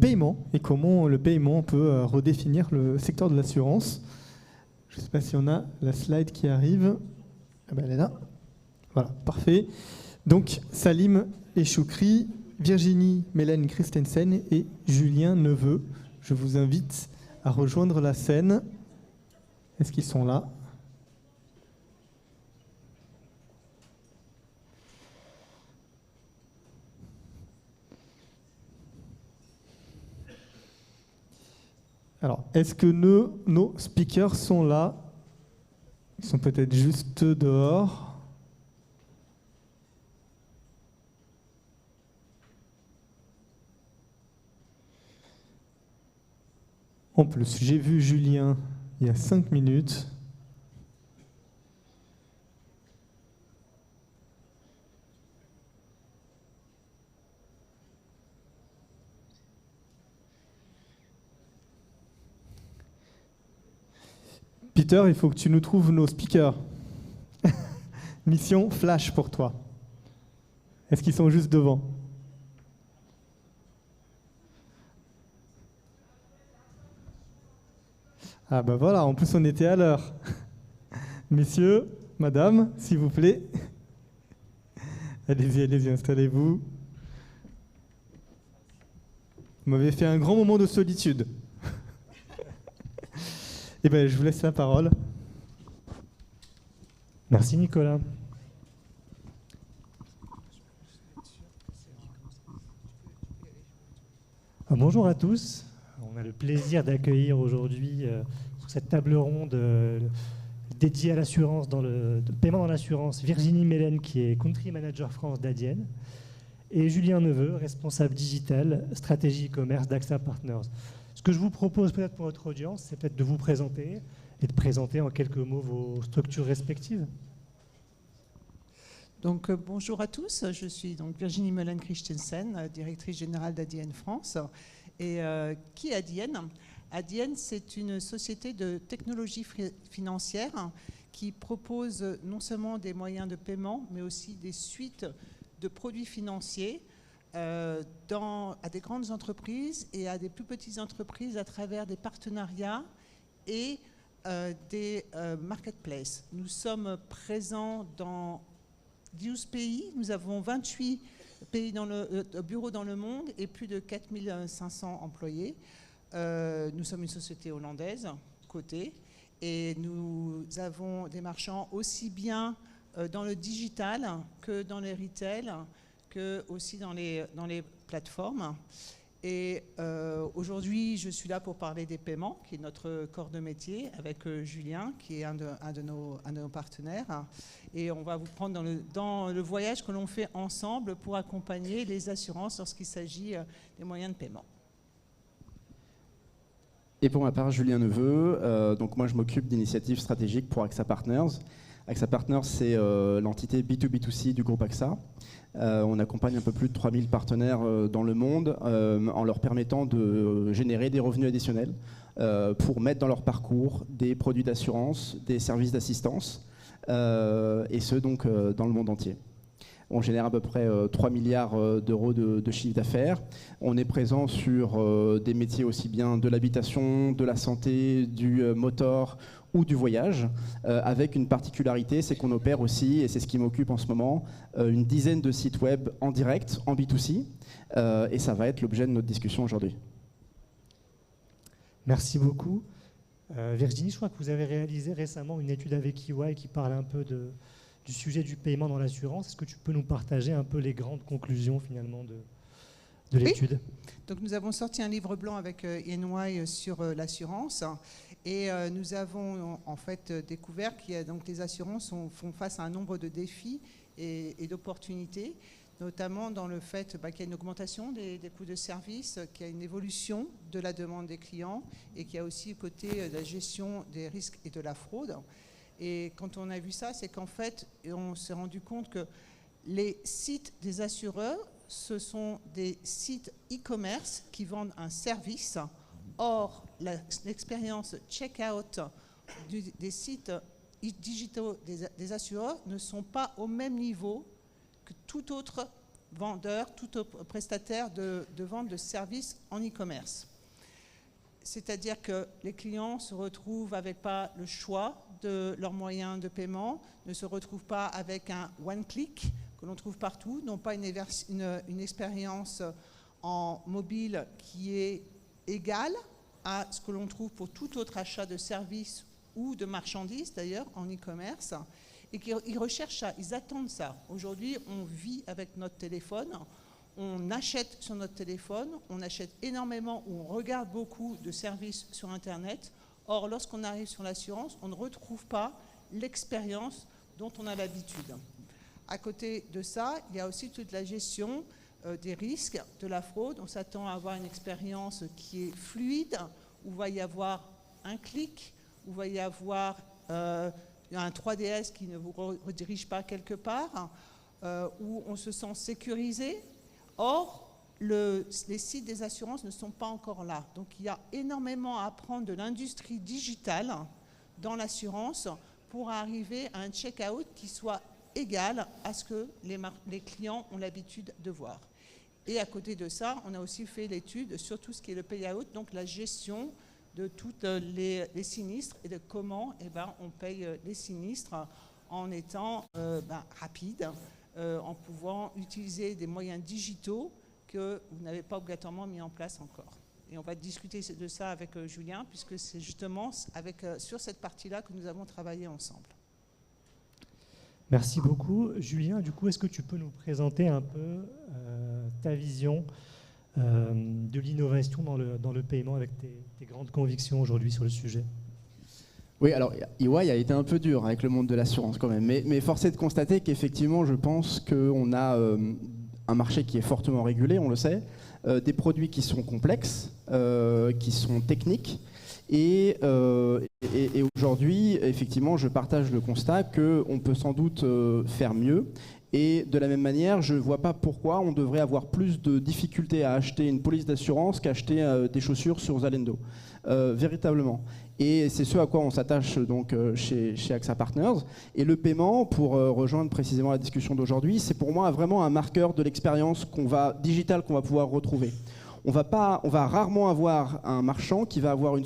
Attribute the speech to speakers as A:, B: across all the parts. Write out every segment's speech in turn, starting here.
A: paiement et comment le paiement peut redéfinir le secteur de l'assurance. Je ne sais pas si on a la slide qui arrive. Ah ben elle est là. Voilà, parfait. Donc Salim et Choukri, Virginie Mélène Christensen et Julien Neveu. Je vous invite à rejoindre la scène. Est-ce qu'ils sont là ? Alors, est-ce que nos speakers sont là ? Ils sont peut-être juste dehors. En plus, j'ai vu Julien il y a 5 minutes. Peter, il faut que tu nous trouves nos speakers. Mission flash pour toi. Est-ce qu'ils sont juste devant ? Ah ben voilà, en plus on était à l'heure. Messieurs, madame, s'il vous plaît. Allez-y, installez-vous. Vous m'avez fait un grand moment de solitude. Eh bien, je vous laisse la parole.
B: Merci Nicolas. Bonjour à tous. On a le plaisir d'accueillir aujourd'hui sur cette table ronde dédiée à l'assurance, dans le paiement dans l'assurance, Virginie Mélène qui est Country Manager France d'Adyen et Julien Neveu, responsable digital, stratégie e-commerce d'AXA Partners. Ce que je vous propose peut-être pour notre audience, c'est peut-être de vous présenter et de présenter en quelques mots vos structures respectives.
C: Donc, bonjour à tous, je suis donc Virginie Mélène Christensen, directrice générale d'Adyen France. Et qui est Adyen ? Adyen, c'est une société de technologie financière qui propose non seulement des moyens de paiement, mais aussi des suites de produits financiers à des grandes entreprises et à des plus petites entreprises à travers des partenariats et des marketplaces. Nous sommes présents dans 12 pays, nous avons 28 bureaux dans le monde et plus de 4500 employés. Nous sommes une société hollandaise, cotée, et nous avons des marchands aussi bien dans le digital que dans les retail, que aussi dans les plateformes. Et aujourd'hui, je suis là pour parler des paiements, qui est notre corps de métier, avec Julien, qui est un de nos partenaires. Et on va vous prendre dans le voyage que l'on fait ensemble pour accompagner les assurances lorsqu'il s'agit des moyens de paiement.
D: Et pour ma part, Julien Neveu, donc moi je m'occupe d'initiatives stratégiques pour AXA Partners. AXA Partners, c'est l'entité B2B2C du groupe AXA. On accompagne un peu plus de 3000 partenaires dans le monde en leur permettant de générer des revenus additionnels pour mettre dans leur parcours des produits d'assurance, des services d'assistance, et ce donc dans le monde entier. On génère à peu près 3 milliards d'euros de chiffre d'affaires. On est présent sur des métiers aussi bien de l'habitation, de la santé, du motor ou du voyage, avec une particularité, c'est qu'on opère aussi, et c'est ce qui m'occupe en ce moment, une dizaine de sites web en direct, en B2C, et ça va être l'objet de notre discussion aujourd'hui.
B: Merci beaucoup. Virginie, je crois que vous avez réalisé récemment une étude avec EY qui parle un peu du sujet du paiement dans l'assurance. Est-ce que tu peux nous partager un peu les grandes conclusions finalement de l'étude ?
C: Oui. Donc nous avons sorti un livre blanc avec EY sur l'assurance et nous avons en fait découvert qu'il y a donc les assurances font face à un nombre de défis et d'opportunités, notamment dans le fait qu'il y a une augmentation des coûts de service, qu'il y a une évolution de la demande des clients et qu'il y a aussi le côté de la gestion des risques et de la fraude. Et quand on a vu ça, c'est qu'en fait, on s'est rendu compte que les sites des assureurs, ce sont des sites e-commerce qui vendent un service. Or, l'expérience check-out des sites digitaux des assureurs ne sont pas au même niveau que toute autre vendeur, tout prestataire de vente de services en e-commerce. C'est-à-dire que les clients se retrouvent avec pas le choix de leurs moyens de paiement, ne se retrouvent pas avec un one-click que l'on trouve partout, n'ont pas une expérience en mobile qui est égale à ce que l'on trouve pour tout autre achat de services ou de marchandises d'ailleurs en e-commerce, et qu'ils recherchent ça, ils attendent ça. Aujourd'hui, on vit avec notre téléphone, on achète sur notre téléphone, on achète énormément ou on regarde beaucoup de services sur Internet. Or, lorsqu'on arrive sur l'assurance, on ne retrouve pas l'expérience dont on a l'habitude. À côté de ça, il y a aussi toute la gestion des risques, de la fraude. On s'attend à avoir une expérience qui est fluide, où il va y avoir un clic, où il va y avoir un 3DS qui ne vous redirige pas quelque part, où on se sent sécurisé. Or, les sites des assurances ne sont pas encore là. Donc, il y a énormément à apprendre de l'industrie digitale dans l'assurance pour arriver à un check-out qui soit égal à ce que les clients ont l'habitude de voir. Et à côté de ça, on a aussi fait l'étude sur tout ce qui est le pay-out, donc la gestion de tous les sinistres et de comment on paye les sinistres en étant rapide, en pouvant utiliser des moyens digitaux que vous n'avez pas obligatoirement mis en place encore. Et on va discuter de ça avec Julien, puisque c'est justement sur cette partie-là que nous avons travaillé ensemble.
B: Merci beaucoup. Julien, du coup, est-ce que tu peux nous présenter un peu ta vision de l'innovation dans le paiement avec tes grandes convictions aujourd'hui sur le sujet?
D: Oui, alors EY a été un peu dur avec le monde de l'assurance quand même, mais force est de constater qu'effectivement, je pense qu'on a un marché qui est fortement régulé, on le sait, des produits qui sont complexes, qui sont techniques, et aujourd'hui, effectivement, je partage le constat qu'on peut sans doute faire mieux. Et de la même manière, je ne vois pas pourquoi on devrait avoir plus de difficultés à acheter une police d'assurance qu'acheter des chaussures sur Zalendo, véritablement. Et c'est ce à quoi on s'attache donc chez AXA Partners. Et le paiement, pour rejoindre précisément la discussion d'aujourd'hui, c'est pour moi vraiment un marqueur de l'expérience digitale qu'on va pouvoir retrouver. On va rarement avoir un marchand qui va avoir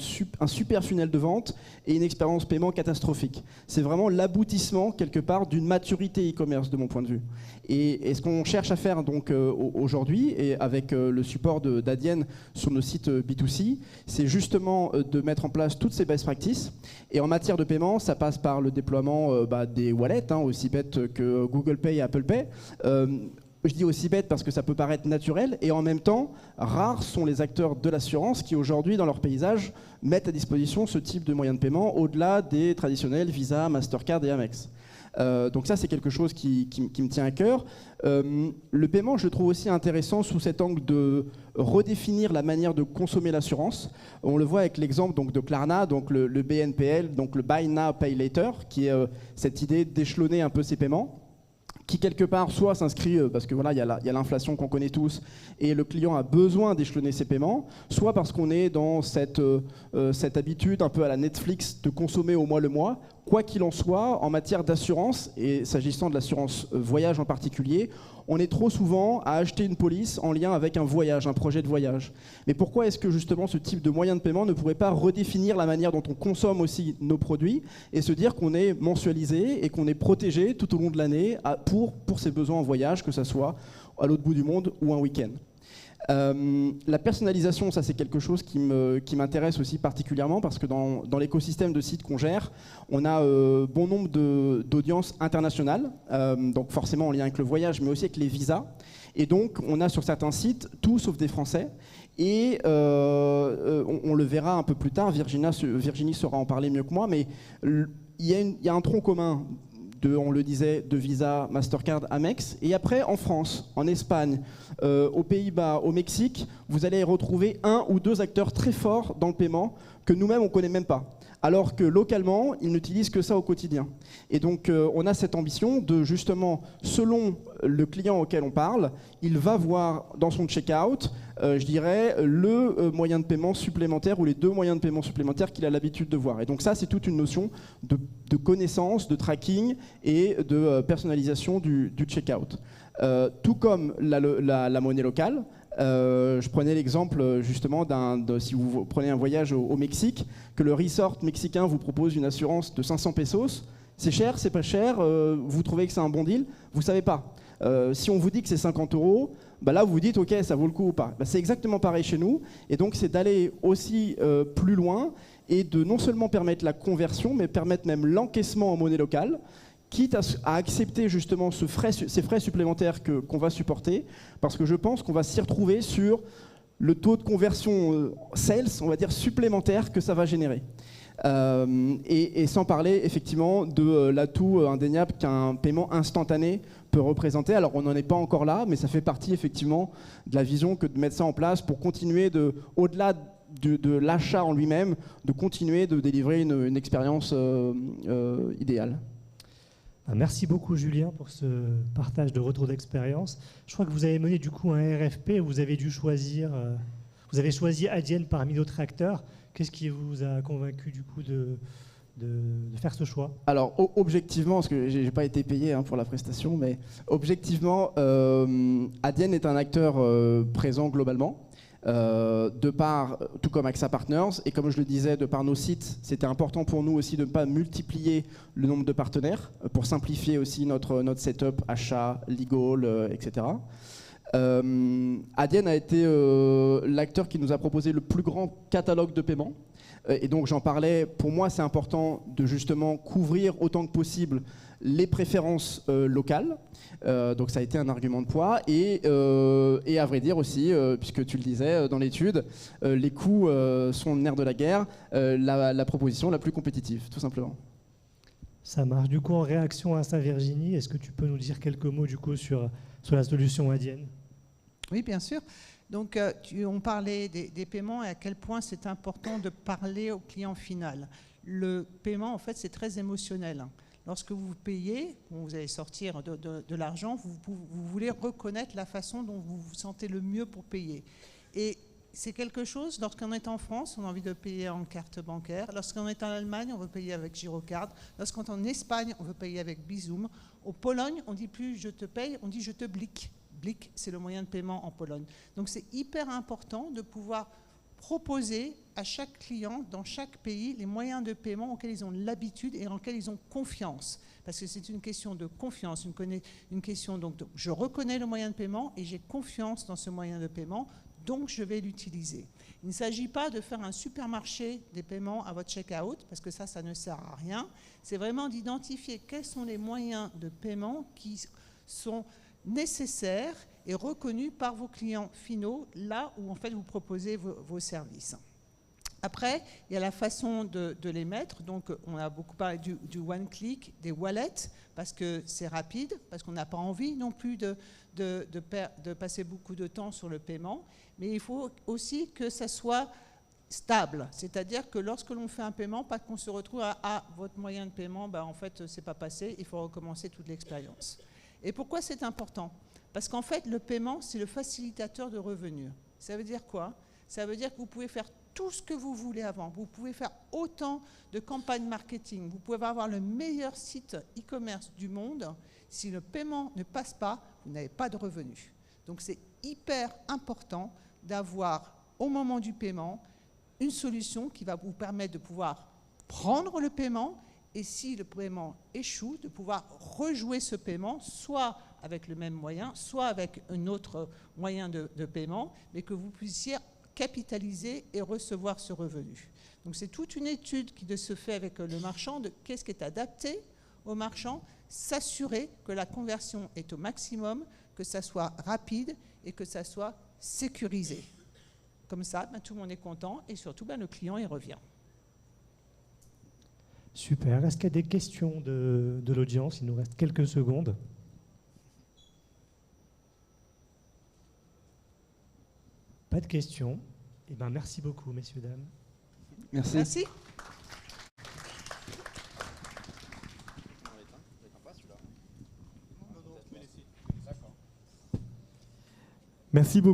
D: un super funnel de vente et une expérience paiement catastrophique. C'est vraiment l'aboutissement, quelque part, d'une maturité e-commerce, de mon point de vue. Et ce qu'on cherche à faire donc aujourd'hui, et avec le support d'Adyen sur nos sites B2C, c'est justement de mettre en place toutes ces best practices. Et en matière de paiement, ça passe par le déploiement des wallets, aussi bêtes que Google Pay et Apple Pay. Je dis aussi bête parce que ça peut paraître naturel, et en même temps, rares sont les acteurs de l'assurance qui aujourd'hui, dans leur paysage, mettent à disposition ce type de moyens de paiement au-delà des traditionnels Visa, Mastercard et Amex. Donc ça, c'est quelque chose qui me tient à cœur. Le paiement, je le trouve aussi intéressant sous cet angle de redéfinir la manière de consommer l'assurance. On le voit avec l'exemple donc, de Klarna, donc le BNPL, donc le Buy Now, Pay Later, qui est cette idée d'échelonner un peu ces paiements, qui quelque part soit s'inscrit, parce que voilà, il y a l'inflation qu'on connaît tous, et le client a besoin d'échelonner ses paiements, soit parce qu'on est dans cette habitude un peu à la Netflix de consommer au mois le mois. Quoi qu'il en soit, en matière d'assurance, et s'agissant de l'assurance voyage en particulier, on est trop souvent à acheter une police en lien avec un voyage, un projet de voyage. Mais pourquoi est-ce que justement ce type de moyen de paiement ne pourrait pas redéfinir la manière dont on consomme aussi nos produits et se dire qu'on est mensualisé et qu'on est protégé tout au long de l'année pour ses besoins en voyage, que ce soit à l'autre bout du monde ou un week-end. La personnalisation, ça c'est quelque chose qui m'intéresse aussi particulièrement parce que dans l'écosystème de sites qu'on gère, on a bon nombre d'audiences internationales, donc forcément en lien avec le voyage, mais aussi avec les visas. Et donc on a sur certains sites tout sauf des Français. Et on le verra un peu plus tard, Virginie saura en parler mieux que moi, mais il y a un tronc commun on le disait, de Visa, Mastercard, Amex. Et après, en France, en Espagne, aux Pays-Bas, au Mexique, vous allez retrouver un ou deux acteurs très forts dans le paiement que nous-mêmes, on ne connaît même pas. Alors que localement, ils n'utilisent que ça au quotidien. Et donc, on a cette ambition de justement, selon le client auquel on parle, il va voir dans son checkout, je dirais, le moyen de paiement supplémentaire ou les deux moyens de paiement supplémentaires qu'il a l'habitude de voir. Et donc ça, c'est toute une notion de connaissance, de tracking et de personnalisation du checkout. tout comme la monnaie locale. Je prenais l'exemple justement si vous prenez un voyage au Mexique, que le resort mexicain vous propose une assurance de 500 pesos. C'est cher, c'est pas cher, vous trouvez que c'est un bon deal, vous savez pas. Si on vous dit que c'est 50 €, bah là vous vous dites ok, ça vaut le coup ou pas. Bah, c'est exactement pareil chez nous, et donc c'est d'aller aussi plus loin et de non seulement permettre la conversion, mais permettre même l'encaissement en monnaie locale, quitte à accepter justement ces frais supplémentaires qu'on va supporter, parce que je pense qu'on va s'y retrouver sur le taux de conversion sales, on va dire, supplémentaire que ça va générer. Et sans parler effectivement de l'atout indéniable qu'un paiement instantané peut représenter. Alors on n'en est pas encore là, mais ça fait partie effectivement de la vision que de mettre ça en place pour continuer au-delà de l'achat en lui-même, de continuer de délivrer une expérience idéale.
B: Merci beaucoup Julien pour ce partage de retour d'expérience. Je crois que vous avez mené du coup un RFP, vous avez dû choisir, vous avez choisi Adyen parmi d'autres acteurs. Qu'est-ce qui vous a convaincu du coup de faire ce choix? Alors
D: objectivement, parce que j'ai pas été payé pour la prestation, mais objectivement, Adyen est un acteur présent globalement. De par, tout comme AXA Partners, et comme je le disais, de par nos sites, c'était important pour nous aussi de ne pas multiplier le nombre de partenaires pour simplifier aussi notre setup, achat, legal, etc. Adyen a été l'acteur qui nous a proposé le plus grand catalogue de paiements. Et donc j'en parlais, pour moi c'est important de justement couvrir autant que possible les préférences locales. Donc ça a été un argument de poids. Et à vrai dire aussi, puisque tu le disais dans l'étude, les coûts sont le nerf de la guerre, la proposition la plus compétitive, tout simplement.
B: Ça marche. Du coup, en réaction à ça, Virginie, est-ce que tu peux nous dire quelques mots du coup sur la solution Adyen?
C: Oui, bien sûr. Donc, on parlait des paiements et à quel point c'est important de parler au client final. Le paiement, en fait, c'est très émotionnel. Lorsque vous payez, vous allez sortir de l'argent, vous voulez reconnaître la façon dont vous vous sentez le mieux pour payer. Et c'est quelque chose, lorsqu'on est en France, on a envie de payer en carte bancaire. Lorsqu'on est en Allemagne, on veut payer avec Girocard. Lorsqu'on est en Espagne, on veut payer avec Bizum. Au Pologne, on ne dit plus « je te paye », on dit « je te blique ». Blick, c'est le moyen de paiement en Pologne. Donc c'est hyper important de pouvoir proposer à chaque client dans chaque pays les moyens de paiement auxquels ils ont l'habitude et en lesquels ils ont confiance. Parce que c'est une question de confiance, une question donc je reconnais le moyen de paiement et j'ai confiance dans ce moyen de paiement, donc je vais l'utiliser. Il ne s'agit pas de faire un supermarché des paiements à votre checkout, parce que ça ne sert à rien. C'est vraiment d'identifier quels sont les moyens de paiement qui sont nécessaires et reconnus par vos clients finaux, là où en fait vous proposez vos services. Après, il y a la façon de les mettre. Donc, on a beaucoup parlé du one-click, des wallets, parce que c'est rapide, parce qu'on n'a pas envie non plus de passer beaucoup de temps sur le paiement. Mais il faut aussi que ça soit stable. C'est-à-dire que lorsque l'on fait un paiement, pas qu'on se retrouve à votre moyen de paiement, en fait, c'est pas passé, il faut recommencer toute l'expérience. Et pourquoi c'est important? Parce qu'en fait, le paiement, c'est le facilitateur de revenus. Ça veut dire quoi? Ça veut dire que vous pouvez faire tout ce que vous voulez avant. Vous pouvez faire autant de campagnes marketing. Vous pouvez avoir le meilleur site e-commerce du monde. Si le paiement ne passe pas, vous n'avez pas de revenus. Donc, c'est hyper important d'avoir, au moment du paiement, une solution qui va vous permettre de pouvoir prendre le paiement et si le paiement échoue, de pouvoir rejouer ce paiement, soit avec le même moyen, soit avec un autre moyen de paiement, mais que vous puissiez capitaliser et recevoir ce revenu. Donc c'est toute une étude qui se fait avec le marchand de qu'est-ce qui est adapté au marchand, s'assurer que la conversion est au maximum, que ça soit rapide et que ça soit sécurisé. Comme ça, tout le monde est content et surtout le client y revient.
B: Super. Est-ce qu'il y a des questions de l'audience? Il nous reste quelques secondes. Pas de questions. Eh bien, merci beaucoup, messieurs, dames.
D: Merci.
C: Merci.
A: Merci beaucoup.